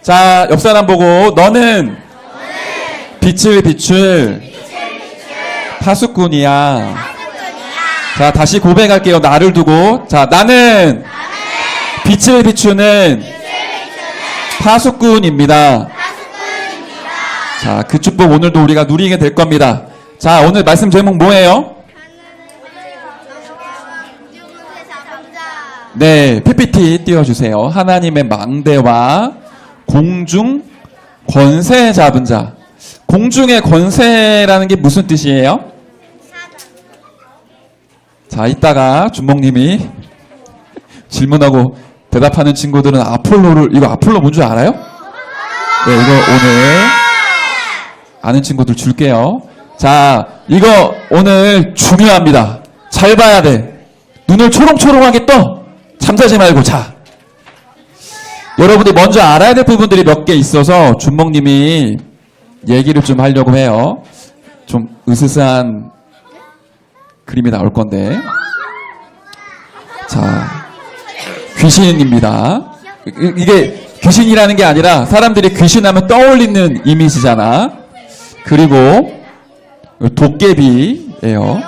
자, 옆 사람 보고 너는 빛을 비출 파수꾼이야. 자, 다시 고백할게요. 나를 두고. 자, 나는 빛을 비추는 파수꾼입니다. 자, 그 축복 오늘도 우리가 누리게 될 겁니다. 자, 오늘 말씀 제목 뭐예요? 네, PPT 띄워주세요. 하나님의 망대와 공중 권세 잡은 자. 공중의 권세라는 게 무슨 뜻이에요? 자, 이따가 준목님이 질문하고 대답하는 친구들은 이거 아폴로 뭔 줄 알아요? 네, 이거 오늘 아는 친구들 줄게요. 자, 이거 오늘 중요합니다. 잘 봐야 돼. 눈을 초롱초롱하게 떠. 잠자지 말고 자. 여러분이 먼저 알아야 될 부분들이 몇 개 있어서 준목님이 얘기를 좀 하려고 해요. 좀 으스스한 그림이 나올 건데. 자, 귀신입니다. 이게 귀신이라는 게 아니라 사람들이 귀신하면 떠올리는 이미지잖아. 그리고 도깨비예요.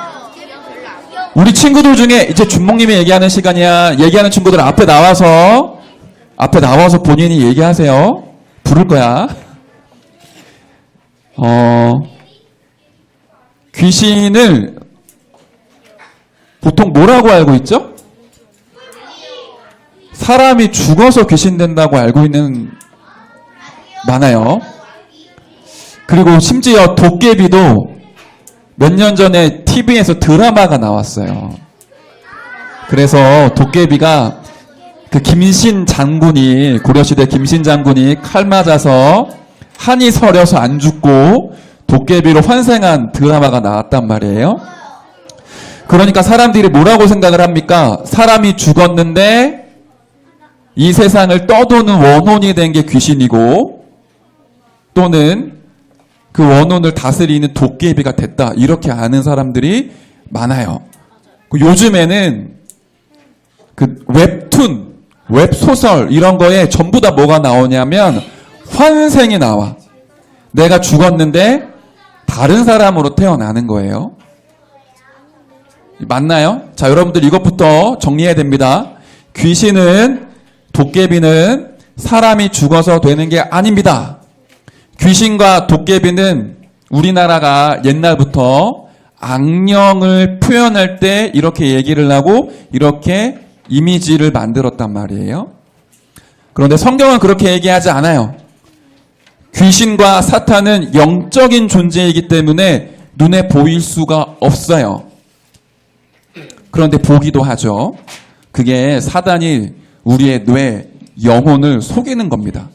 우리 친구들 중에 이제 준목님이 얘기하는 시간이야. 얘기하는 친구들 앞에 나와서 본인이 얘기하세요. 부를 거야. 귀신을 보통 뭐라고 알고 있죠? 사람이 죽어서 귀신 된다고 알고 있는 많아요. 그리고 심지어 도깨비도 몇 년 전에 TV에서 드라마가 나왔어요. 그래서 도깨비가 그 김신 장군이, 고려시대 김신 장군이 칼 맞아서 한이 서려서 안 죽고 도깨비로 환생한 드라마가 나왔단 말이에요. 그러니까 사람들이 뭐라고 생각을 합니까? 사람이 죽었는데 이 세상을 떠도는 원혼이 된 게 귀신이고 또는 그 원혼을 다스리는 도깨비가 됐다. 이렇게 아는 사람들이 많아요. 요즘에는 그 웹툰, 웹소설 이런 거에 전부 다 뭐가 나오냐면 환생이 나와. 내가 죽었는데 다른 사람으로 태어나는 거예요. 맞나요? 자, 여러분들 이것부터 정리해야 됩니다. 귀신은, 도깨비는 사람이 죽어서 되는 게 아닙니다. 귀신과 도깨비는 우리나라가 옛날부터 악령을 표현할 때 이렇게 얘기를 하고 이렇게 이미지를 만들었단 말이에요. 그런데 성경은 그렇게 얘기하지 않아요. 귀신과 사탄은 영적인 존재이기 때문에 눈에 보일 수가 없어요. 그런데 보기도 하죠. 그게 사단이 우리의 뇌, 영혼을 속이는 겁니다.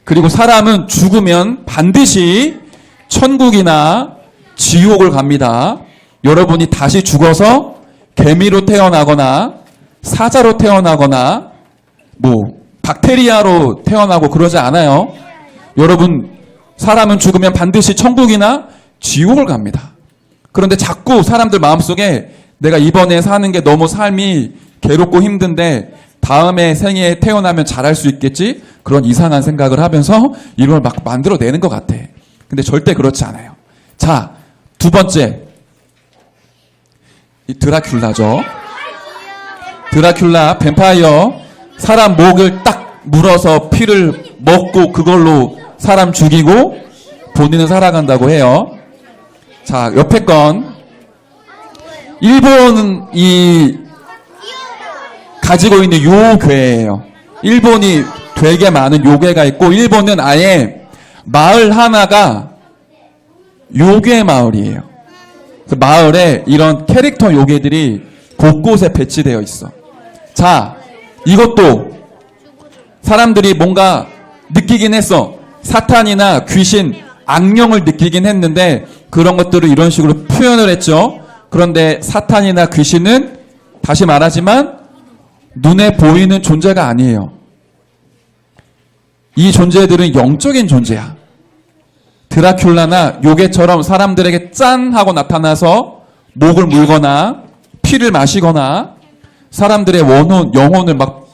그리고 사람은 죽으면 반드시 천국이나 지옥을 갑니다. 여러분이 다시 죽어서 개미로 태어나거나 사자로 태어나거나 박테리아로 태어나고 그러지 않아요. 여러분, 사람은 죽으면 반드시 천국이나 지옥을 갑니다. 그런데 자꾸 사람들 마음속에 내가 이번에 사는 게 너무 삶이 괴롭고 힘든데 다음에 생에 태어나면 잘할 수 있겠지? 그런 이상한 생각을 하면서 이걸 막 만들어내는 것 같아. 근데 절대 그렇지 않아요. 자, 두 번째. 이 드라큘라죠. 드라큘라, 뱀파이어. 사람 목을 딱 물어서 피를 먹고 그걸로 사람 죽이고 본인은 살아간다고 해요. 자, 옆에 건. 일본이 가지고 있는 요괴예요. 일본이 되게 많은 요괴가 있고 일본은 아예 마을 하나가 요괴 마을이에요. 그 마을에 이런 캐릭터 요괴들이 곳곳에 배치되어 있어. 자, 이것도 사람들이 뭔가 느끼긴 했어. 사탄이나 귀신, 악령을 느끼긴 했는데 그런 것들을 이런 식으로 표현을 했죠. 그런데 사탄이나 귀신은 다시 말하지만 눈에 보이는 존재가 아니에요. 이 존재들은 영적인 존재야. 드라큘라나 요괴처럼 사람들에게 짠 하고 나타나서 목을 물거나 피를 마시거나 사람들의 원혼, 영혼을 막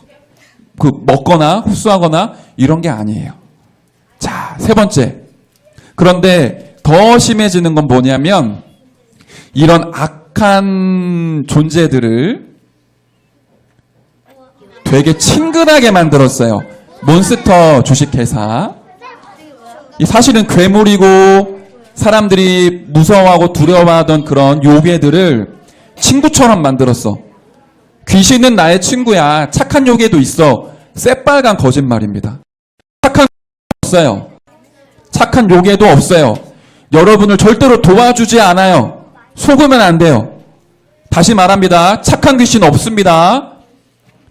먹거나 흡수하거나 이런 게 아니에요. 자, 세 번째. 그런데 더 심해지는 건 뭐냐면 이런 악한 존재들을 되게 친근하게 만들었어요. 몬스터 주식회사. 이 사실은 괴물이고 사람들이 무서워하고 두려워하던 그런 요괴들을 친구처럼 만들었어. 귀신은 나의 친구야. 착한 요괴도 있어. 새빨간 거짓말입니다. 착한 없어요. 착한 요괴도 없어요. 여러분을 절대로 도와주지 않아요. 속으면 안 돼요. 다시 말합니다. 착한 귀신 없습니다.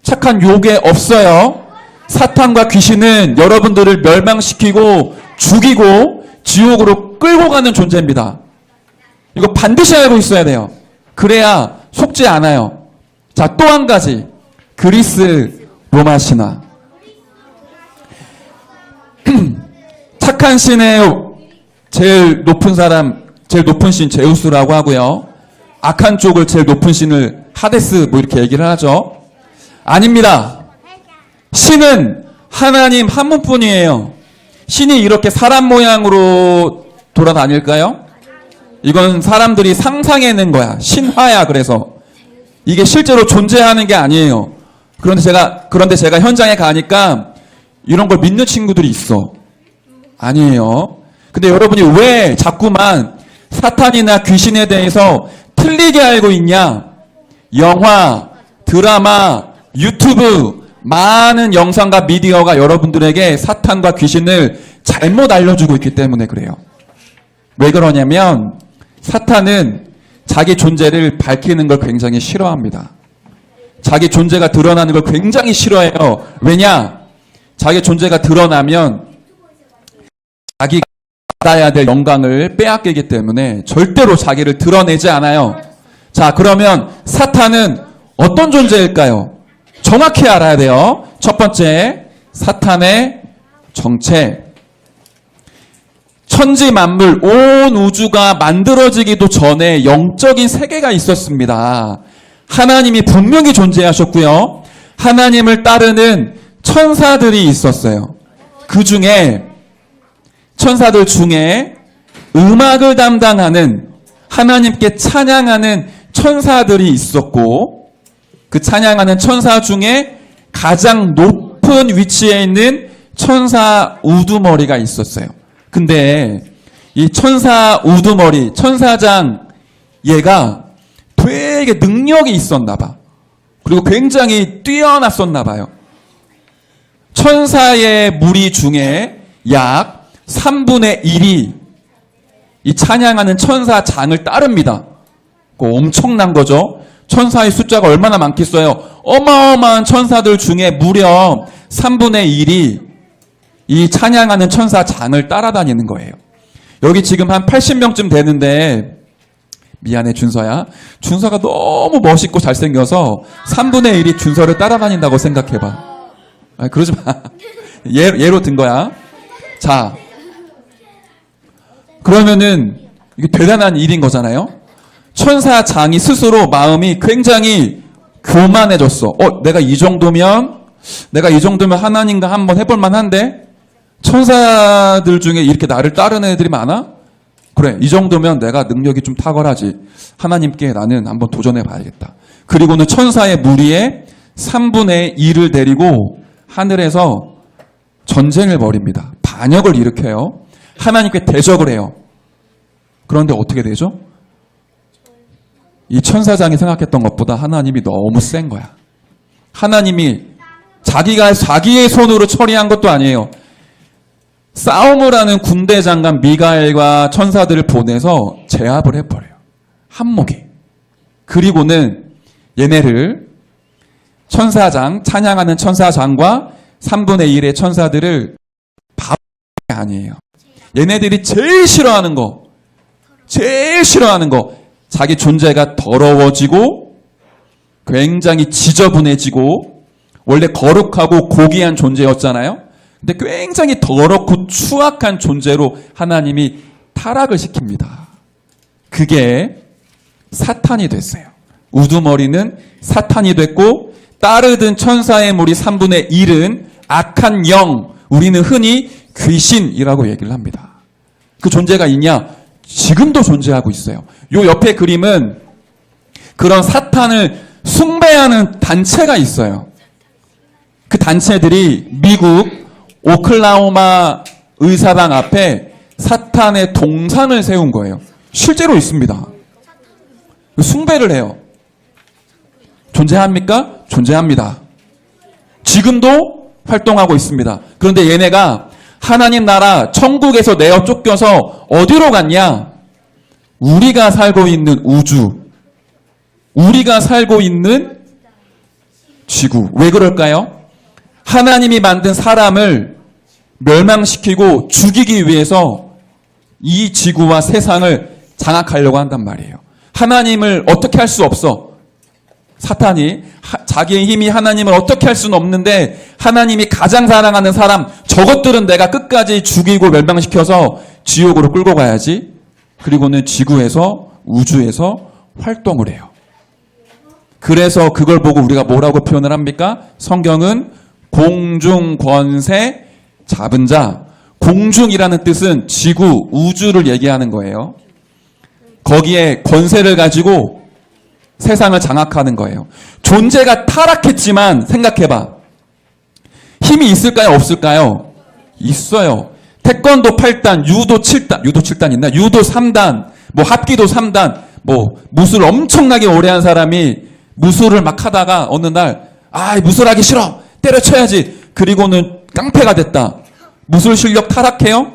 착한 요괴 없어요. 사탄과 귀신은 여러분들을 멸망시키고 죽이고 지옥으로 끌고 가는 존재입니다. 이거 반드시 알고 있어야 돼요. 그래야 속지 않아요. 자, 또 한 가지. 그리스 로마 신화. 착한 신의 제일 높은 사람, 제일 높은 신 제우스라고 하고요. 악한 쪽을 제일 높은 신을 하데스 뭐 이렇게 얘기를 하죠. 아닙니다. 신은 하나님 한 분뿐이에요. 신이 이렇게 사람 모양으로 돌아다닐까요? 이건 사람들이 상상해낸 거야. 신화야. 그래서 이게 실제로 존재하는 게 아니에요. 그런데 제가 현장에 가니까 이런 걸 믿는 친구들이 있어. 아니에요. 근데 여러분이 왜 자꾸만 사탄이나 귀신에 대해서 틀리게 알고 있냐? 영화, 드라마, 유튜브, 많은 영상과 미디어가 여러분들에게 사탄과 귀신을 잘못 알려주고 있기 때문에 그래요. 왜 그러냐면 사탄은 자기 존재를 밝히는 걸 굉장히 싫어합니다. 자기 존재가 드러나는 걸 굉장히 싫어해요. 왜냐? 자기 존재가 드러나면 자기가 받아야 될 영광을 빼앗기기 때문에 절대로 자기를 드러내지 않아요. 자, 그러면 사탄은 어떤 존재일까요? 정확히 알아야 돼요. 첫 번째, 사탄의 정체. 천지 만물, 온 우주가 만들어지기도 전에 영적인 세계가 있었습니다. 하나님이 분명히 존재하셨고요. 하나님을 따르는 천사들이 있었어요. 그 중에 천사들 중에 음악을 담당하는 하나님께 찬양하는 천사들이 있었고 그 찬양하는 천사 중에 가장 높은 위치에 있는 천사 우두머리가 있었어요. 근데 이 천사 우두머리, 천사장 얘가 되게 능력이 있었나 봐. 그리고 굉장히 뛰어났었나 봐요. 천사의 무리 중에 약 3분의 1이 이 찬양하는 천사장을 따릅니다. 엄청난 거죠. 천사의 숫자가 얼마나 많겠어요. 어마어마한 천사들 중에 무려 3분의 1이 이 찬양하는 천사장을 따라다니는 거예요. 여기 지금 한 80명쯤 되는데 미안해 준서야. 준서가 너무 멋있고 잘생겨서 3분의 1이 준서를 따라다닌다고 생각해봐. 그러지 마. 예로 든 거야. 자, 그러면은 이게 대단한 일인 거잖아요. 천사장이 스스로 마음이 굉장히 교만해졌어. 내가 이 정도면 하나님과 한번 해볼 만한데 천사들 중에 이렇게 나를 따르는 애들이 많아? 그래, 이 정도면 내가 능력이 좀 탁월하지. 하나님께 나는 한번 도전해 봐야겠다. 그리고는 천사의 무리의 3분의 1을 데리고 하늘에서 전쟁을 벌입니다. 반역을 일으켜요. 하나님께 대적을 해요. 그런데 어떻게 되죠? 이 천사장이 생각했던 것보다 하나님이 너무 센 거야. 하나님이 자기가 자기의 손으로 처리한 것도 아니에요. 싸움을 하는 군대 장관 미가엘과 천사들을 보내서 제압을 해버려요. 한목에. 그리고는 얘네를 천사장, 찬양하는 천사장과 3분의 1의 천사들을 바보가 아니에요. 얘네들이 제일 싫어하는 거, 자기 존재가 더러워지고 굉장히 지저분해지고 원래 거룩하고 고귀한 존재였잖아요. 근데 굉장히 더럽고 추악한 존재로 하나님이 타락을 시킵니다. 그게 사탄이 됐어요. 우두머리는 사탄이 됐고 따르던 천사의 무리 3분의 1은 악한 영, 우리는 흔히 귀신이라고 얘기를 합니다. 그 존재가 있냐? 지금도 존재하고 있어요. 요 옆에 그림은 그런 사탄을 숭배하는 단체가 있어요. 그 단체들이 미국 오클라호마 의사당 앞에 사탄의 동상을 세운 거예요. 실제로 있습니다. 숭배를 해요. 존재합니까? 존재합니다. 지금도 활동하고 있습니다. 그런데 얘네가 하나님 나라 천국에서 내어 쫓겨서 어디로 갔냐? 우리가 살고 있는 우주, 우리가 살고 있는 지구. 왜 그럴까요? 하나님이 만든 사람을 멸망시키고 죽이기 위해서 이 지구와 세상을 장악하려고 한단 말이에요. 하나님을 어떻게 할 수 없어. 사탄이 자기의 힘이 하나님을 어떻게 할 수는 없는데 하나님이 가장 사랑하는 사람 저것들은 내가 끝까지 죽이고 멸망시켜서 지옥으로 끌고 가야지. 그리고는 지구에서 우주에서 활동을 해요. 그래서 그걸 보고 우리가 뭐라고 표현을 합니까? 성경은 공중 권세 잡은 자. 공중이라는 뜻은 지구, 우주를 얘기하는 거예요. 거기에 권세를 가지고 세상을 장악하는 거예요. 존재가 타락했지만 생각해봐. 힘이 있을까요? 없을까요? 있어요. 태권도 8단, 유도 7단, 유도 7단 있나? 유도 3단, 뭐 합기도 3단, 뭐 무술 엄청나게 오래 한 사람이 무술을 막 하다가 어느 날 무술하기 싫어. 때려쳐야지. 그리고는 깡패가 됐다. 무술 실력 타락해요?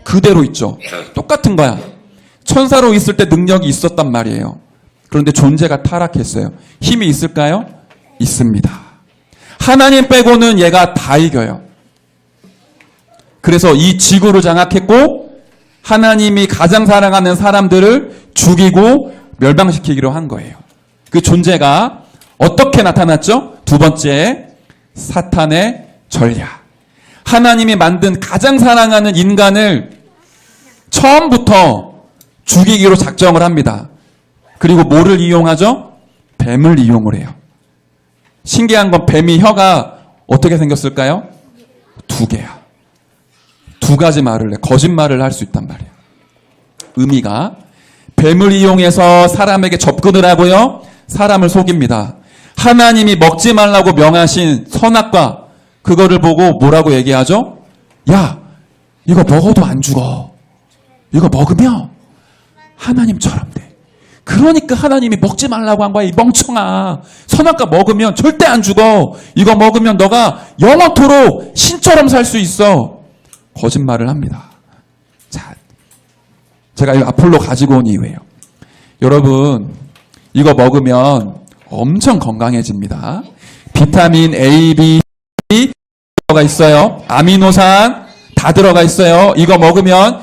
그대로 있죠. 똑같은 거야. 천사로 있을 때 능력이 있었단 말이에요. 그런데 존재가 타락했어요. 힘이 있을까요? 있습니다. 하나님 빼고는 얘가 다 이겨요. 그래서 이 지구를 장악했고 하나님이 가장 사랑하는 사람들을 죽이고 멸망시키기로 한 거예요. 그 존재가 어떻게 나타났죠? 두 번째, 사탄의 전략. 하나님이 만든 가장 사랑하는 인간을 처음부터 죽이기로 작정을 합니다. 그리고 뭐를 이용하죠? 뱀을 이용을 해요. 신기한 건 뱀이 혀가 어떻게 생겼을까요? 두 개야. 두 가지 말을 해. 거짓말을 할 수 있단 말이에요. 의미가 뱀을 이용해서 사람에게 접근을 하고요. 사람을 속입니다. 하나님이 먹지 말라고 명하신 선악과 그거를 보고 뭐라고 얘기하죠? 야, 이거 먹어도 안 죽어. 이거 먹으면 하나님처럼 돼. 그러니까 하나님이 먹지 말라고 한 거야, 이 멍청아. 선악과 먹으면 절대 안 죽어. 이거 먹으면 너가 영원토록 신처럼 살 수 있어. 거짓말을 합니다. 자, 제가 이 아폴로 가지고 온 이유예요. 여러분, 이거 먹으면 엄청 건강해집니다. 비타민 A, B, C 들어가 있어요. 아미노산 다 들어가 있어요. 이거 먹으면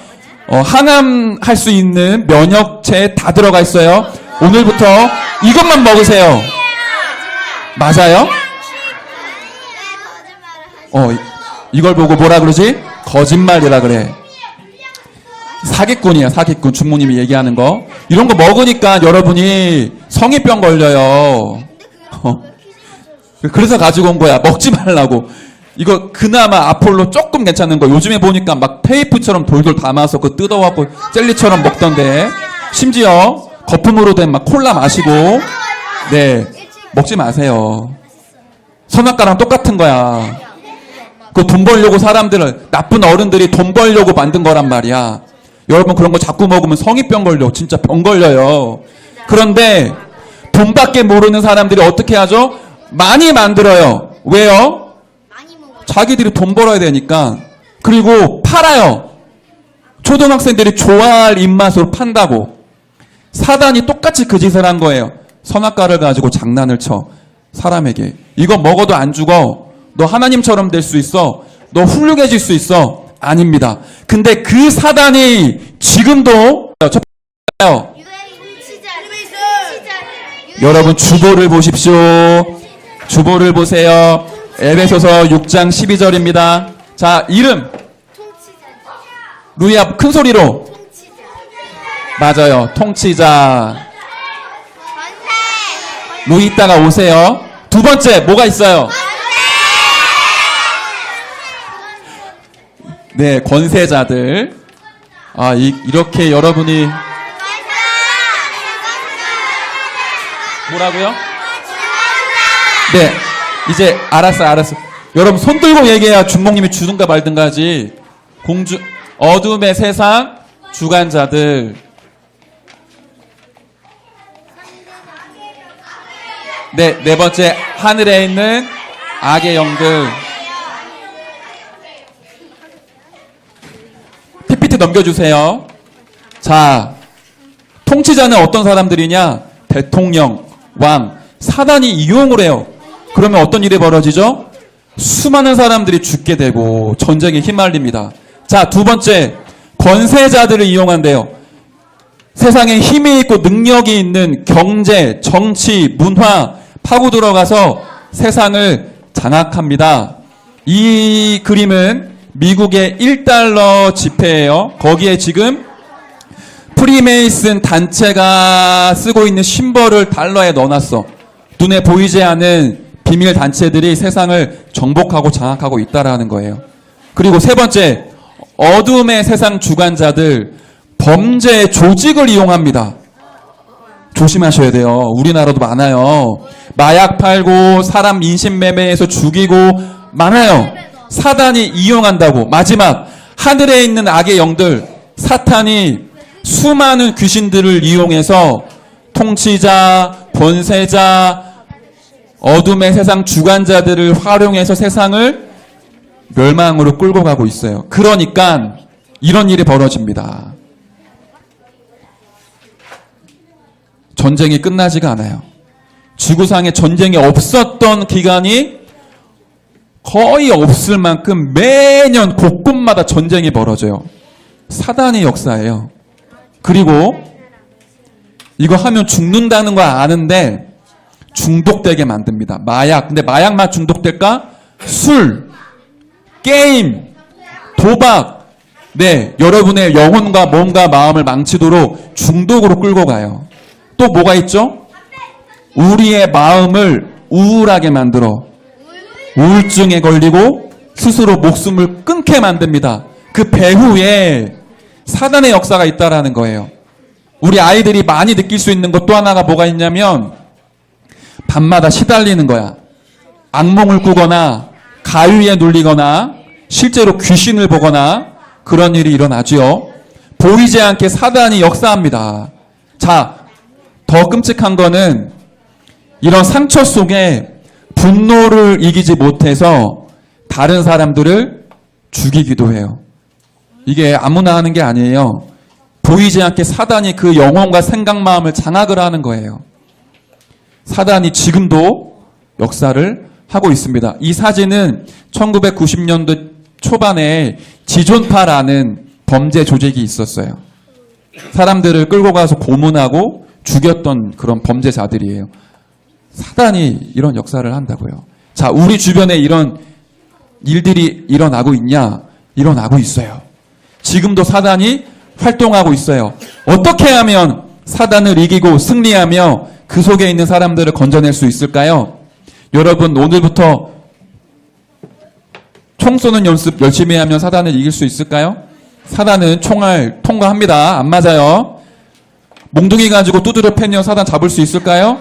항암할 수 있는 면역체 다 들어가 있어요. 오늘부터 이것만 먹으세요. 맞아요? 이걸 보고 뭐라 그러지? 거짓말이라 그래. 사기꾼이야, 사기꾼. 주무님이 얘기하는 거. 이런 거 먹으니까 여러분이 성의병 걸려요. 그래서 가지고 온 거야. 먹지 말라고. 이거 그나마 아폴로 조금 괜찮은 거. 요즘에 보니까 막 테이프처럼 돌돌 담아서 그거 뜯어갖고 젤리처럼 먹던데. 심지어 거품으로 된 막 콜라 마시고. 네. 먹지 마세요. 선악과랑 똑같은 거야. 그 돈 벌려고 사람들을, 나쁜 어른들이 돈 벌려고 만든 거란 말이야. 여러분 그런 거 자꾸 먹으면 성의병 걸려. 진짜 병 걸려요. 그런데 돈밖에 모르는 사람들이 어떻게 하죠? 많이 만들어요. 왜요? 자기들이 돈 벌어야 되니까. 그리고 팔아요. 초등학생들이 좋아할 입맛으로 판다고. 사단이 똑같이 그 짓을 한 거예요. 선악과를 가지고 장난을 쳐. 사람에게. 이거 먹어도 안 죽어. 너 하나님처럼 될 수 있어. 너 훌륭해질 수 있어. 아닙니다. 근데 그 사단이 지금도 여러분 주보를 보십시오. 주보를 보세요. 에베소서 6장 12절입니다. 자, 이름 루이야, 큰 소리로. 맞아요. 통치자. 루이 이따가 오세요. 두 번째 뭐가 있어요? 네, 권세자들. 아, 이렇게 여러분이 뭐라고요? 네, 이제 알았어. 여러분 손 들고 얘기해야 주목님이 주든가 말든가 하지. 어둠의 세상 주관자들. 네, 네 번째 하늘에 있는 악의 영들. PPT 넘겨주세요. 자, 통치자는 어떤 사람들이냐? 대통령, 왕, 사단이 이용을 해요. 그러면 어떤 일이 벌어지죠? 수많은 사람들이 죽게 되고 전쟁에 휘말립니다. 자, 두 번째, 권세자들을 이용한대요. 세상에 힘이 있고 능력이 있는 경제, 정치, 문화 파고 들어가서 세상을 장악합니다. 이 그림은 미국의 1달러 지폐예요. 거기에 지금 프리메이슨 단체가 쓰고 있는 심벌을 달러에 넣어놨어. 눈에 보이지 않는 비밀 단체들이 세상을 정복하고 장악하고 있다라는 거예요. 그리고 세 번째, 어둠의 세상 주관자들, 범죄 조직을 이용합니다. 조심하셔야 돼요. 우리나라도 많아요. 마약 팔고 사람 인신매매해서 죽이고 많아요. 사단이 이용한다고. 마지막, 하늘에 있는 악의 영들, 사탄이 수많은 귀신들을 이용해서 통치자, 권세자, 어둠의 세상 주관자들을 활용해서 세상을 멸망으로 끌고 가고 있어요. 그러니까 이런 일이 벌어집니다. 전쟁이 끝나지가 않아요. 지구상에 전쟁이 없었던 기간이 거의 없을 만큼 매년 곳곳마다 전쟁이 벌어져요. 사단의 역사예요. 그리고 이거 하면 죽는다는 거 아는데 중독되게 만듭니다. 마약. 근데 마약만 중독될까? 술, 게임, 도박. 네, 여러분의 영혼과 몸과 마음을 망치도록 중독으로 끌고 가요. 또 뭐가 있죠? 우리의 마음을 우울하게 만들어 우울증에 걸리고 스스로 목숨을 끊게 만듭니다. 그 배후에 사단의 역사가 있다라는 거예요. 우리 아이들이 많이 느낄 수 있는 것 또 하나가 뭐가 있냐면 밤마다 시달리는 거야. 악몽을 꾸거나 가위에 눌리거나 실제로 귀신을 보거나 그런 일이 일어나죠. 보이지 않게 사단이 역사합니다. 자, 더 끔찍한 거는 이런 상처 속에 분노를 이기지 못해서 다른 사람들을 죽이기도 해요. 이게 아무나 하는 게 아니에요. 보이지 않게 사단이 그 영혼과 생각, 마음을 장악을 하는 거예요. 사단이 지금도 역사를 하고 있습니다. 이 사진은 1990년대 초반에 지존파라는 범죄 조직이 있었어요. 사람들을 끌고 가서 고문하고 죽였던 그런 범죄자들이에요. 사단이 이런 역사를 한다고요. 자, 우리 주변에 이런 일들이 일어나고 있냐? 일어나고 있어요. 지금도 사단이 활동하고 있어요. 어떻게 하면 사단을 이기고 승리하며 그 속에 있는 사람들을 건져낼 수 있을까요? 여러분, 오늘부터 총 쏘는 연습 열심히 하면 사단을 이길 수 있을까요? 사단은 총알 통과합니다. 안 맞아요. 몽둥이 가지고 두드려 패면 사단 잡을 수 있을까요?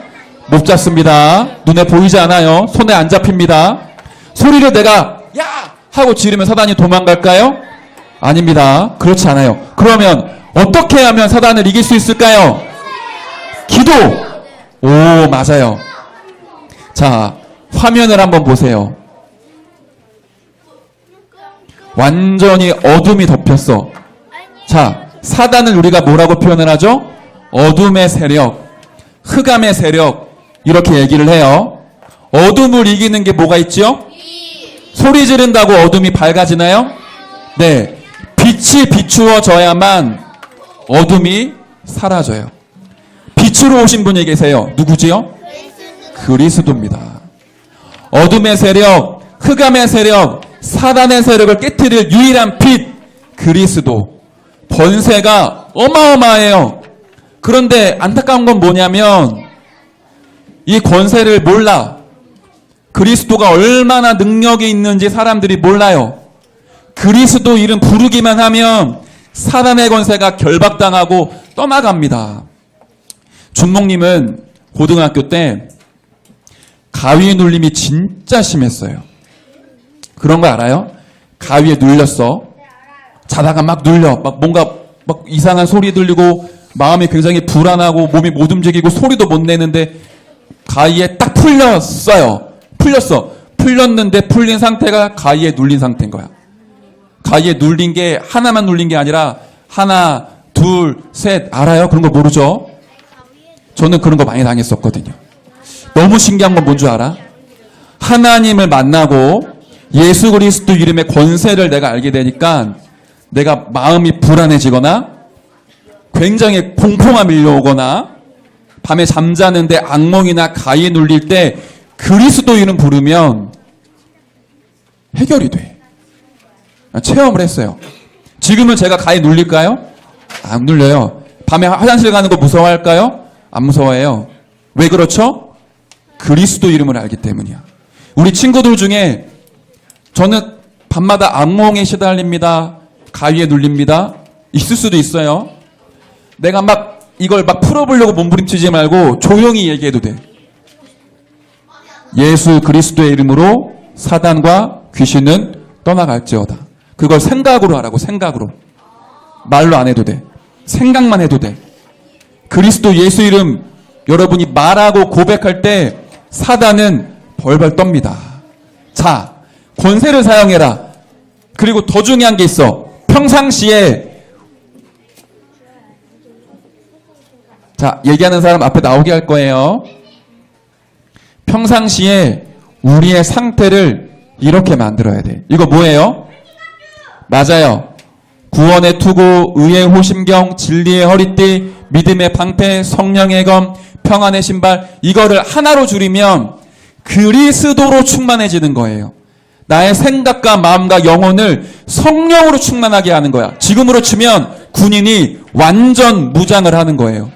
못 잡습니다. 눈에 보이지 않아요. 손에 안 잡힙니다. 소리를 내가 야! 하고 지르면 사단이 도망갈까요? 아닙니다. 그렇지 않아요. 그러면 어떻게 하면 사단을 이길 수 있을까요? 기도! 오, 맞아요. 자, 화면을 한번 보세요. 완전히 어둠이 덮였어. 자, 사단을 우리가 뭐라고 표현을 하죠? 어둠의 세력, 흑암의 세력, 이렇게 얘기를 해요. 어둠을 이기는 게 뭐가 있죠? 소리 지른다고 어둠이 밝아지나요? 네. 빛이 비추어져야만 어둠이 사라져요. 빛으로 오신 분이 계세요. 누구지요? 그리스도입니다. 어둠의 세력, 흑암의 세력, 사단의 세력을 깨트릴 유일한 빛, 그리스도. 번세가 어마어마해요. 그런데 안타까운 건 뭐냐면 이 권세를 몰라. 그리스도가 얼마나 능력이 있는지 사람들이 몰라요. 그리스도 이름 부르기만 하면 사단의 권세가 결박당하고 떠나갑니다. 준목님은 고등학교 때 가위에 눌림이 진짜 심했어요. 그런 거 알아요? 가위에 눌렸어. 자다가 막 눌려. 막 뭔가 막 이상한 소리 들리고 마음이 굉장히 불안하고 몸이 못 움직이고 소리도 못 내는데 가위에 딱 풀렸어요. 풀렸는데 풀린 상태가 가위에 눌린 상태인 거야. 가위에 눌린 게 하나만 눌린 게 아니라 하나, 둘, 셋. 알아요? 그런 거 모르죠? 저는 그런 거 많이 당했었거든요. 너무 신기한 건 뭔 줄 알아? 하나님을 만나고 예수 그리스도 이름의 권세를 내가 알게 되니까 내가 마음이 불안해지거나 굉장히 공포가 밀려오거나 밤에 잠자는데 악몽이나 가위에 눌릴 때 그리스도 이름 부르면 해결이 돼. 체험을 했어요. 지금은 제가 가위에 눌릴까요? 안 눌려요. 밤에 화장실 가는 거 무서워할까요? 안 무서워해요. 왜 그렇죠? 그리스도 이름을 알기 때문이야. 우리 친구들 중에 저는 밤마다 악몽에 시달립니다. 가위에 눌립니다. 있을 수도 있어요. 내가 막 이걸 막 풀어보려고 몸부림치지 말고 조용히 얘기해도 돼. 예수 그리스도의 이름으로 사단과 귀신은 떠나갈지어다. 그걸 생각으로 하라고. 생각으로. 말로 안 해도 돼. 생각만 해도 돼. 그리스도 예수 이름 여러분이 말하고 고백할 때 사단은 벌벌 떱니다. 자, 권세를 사용해라. 그리고 더 중요한 게 있어. 평상시에 자, 얘기하는 사람 앞에 나오게 할 거예요. 평상시에 우리의 상태를 이렇게 만들어야 돼. 이거 뭐예요? 맞아요. 구원의 투구, 의의 호심경, 진리의 허리띠, 믿음의 방패, 성령의 검, 평안의 신발. 이거를 하나로 줄이면 그리스도로 충만해지는 거예요. 나의 생각과 마음과 영혼을 성령으로 충만하게 하는 거야. 지금으로 치면 군인이 완전 무장을 하는 거예요.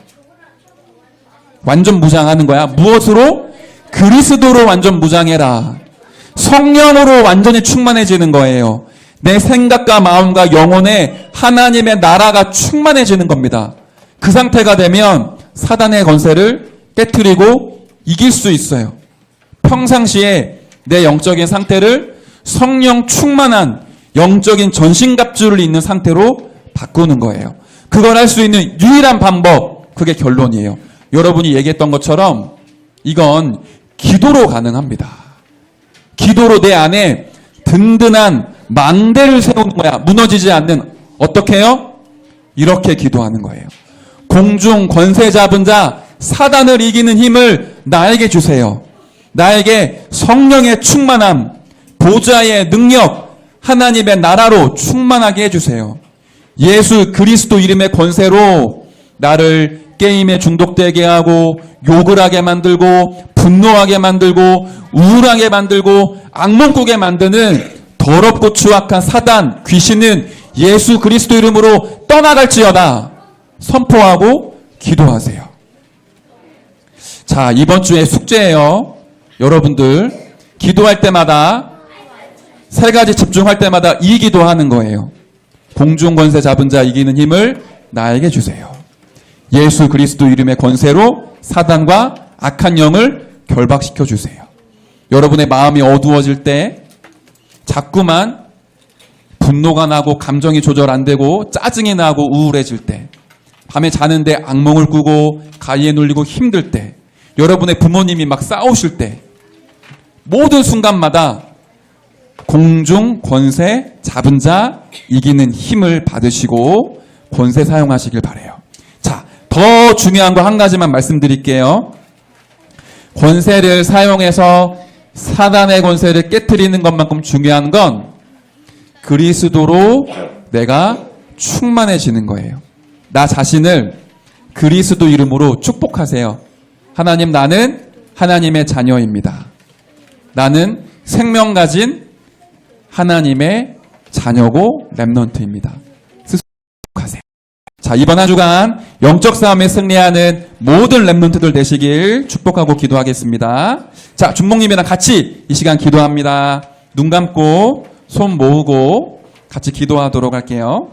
완전 무장하는 거야. 무엇으로? 그리스도로 완전 무장해라. 성령으로 완전히 충만해지는 거예요. 내 생각과 마음과 영혼에 하나님의 나라가 충만해지는 겁니다. 그 상태가 되면 사단의 권세를 깨트리고 이길 수 있어요. 평상시에 내 영적인 상태를 성령 충만한 영적인 전신갑주를 입는 상태로 바꾸는 거예요. 그걸 할 수 있는 유일한 방법, 그게 결론이에요. 여러분이 얘기했던 것처럼 이건 기도로 가능합니다. 기도로 내 안에 든든한 망대를 세우는 거야. 무너지지 않는. 어떻게 해요? 이렇게 기도하는 거예요. 공중 권세 잡은 자 사단을 이기는 힘을 나에게 주세요. 나에게 성령의 충만함, 보좌의 능력, 하나님의 나라로 충만하게 해주세요. 예수 그리스도 이름의 권세로 나를 게임에 중독되게 하고 욕을 하게 만들고 분노하게 만들고 우울하게 만들고 악몽 꾸게 만드는 더럽고 추악한 사단, 귀신은 예수 그리스도 이름으로 떠나갈지어다. 선포하고 기도하세요. 자, 이번 주에 숙제예요. 여러분들 기도할 때마다 세 가지 집중할 때마다 이 기도하는 거예요. 공중 권세 잡은 자 이기는 힘을 나에게 주세요. 예수 그리스도 이름의 권세로 사단과 악한 영을 결박시켜 주세요. 여러분의 마음이 어두워질 때 자꾸만 분노가 나고 감정이 조절 안 되고 짜증이 나고 우울해질 때 밤에 자는데 악몽을 꾸고 가위에 눌리고 힘들 때 여러분의 부모님이 막 싸우실 때 모든 순간마다 공중 권세 잡은 자 이기는 힘을 받으시고 권세 사용하시길 바라요. 자, 더 중요한 거 한 가지만 말씀드릴게요. 권세를 사용해서 사단의 권세를 깨트리는 것만큼 중요한 건 그리스도로 내가 충만해지는 거예요. 나 자신을 그리스도 이름으로 축복하세요. 하나님, 나는 하나님의 자녀입니다. 나는 생명 가진 하나님의 자녀고 렘넌트입니다. 스스로 축복하세요. 자, 이번 한 주간 영적 싸움에 승리하는 모든 렘넌트들 되시길 축복하고 기도하겠습니다. 자, 준목님이랑 같이 이 시간 기도합니다. 눈 감고 손 모으고 같이 기도하도록 할게요.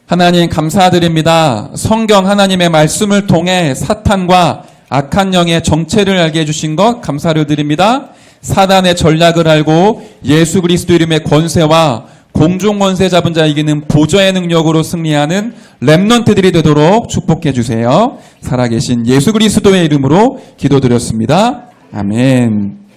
하나님 감사드립니다. 성경 하나님의 말씀을 통해 사탄과 악한 영의 정체를 알게 해주신 것 감사를 드립니다. 사단의 전략을 알고 예수 그리스도 이름의 권세와 공중 권세 잡은 자 이기는 보좌의 능력으로 승리하는 렘넌트들이 되도록 축복해 주세요. 살아계신 예수 그리스도의 이름으로 기도드렸습니다. 아멘.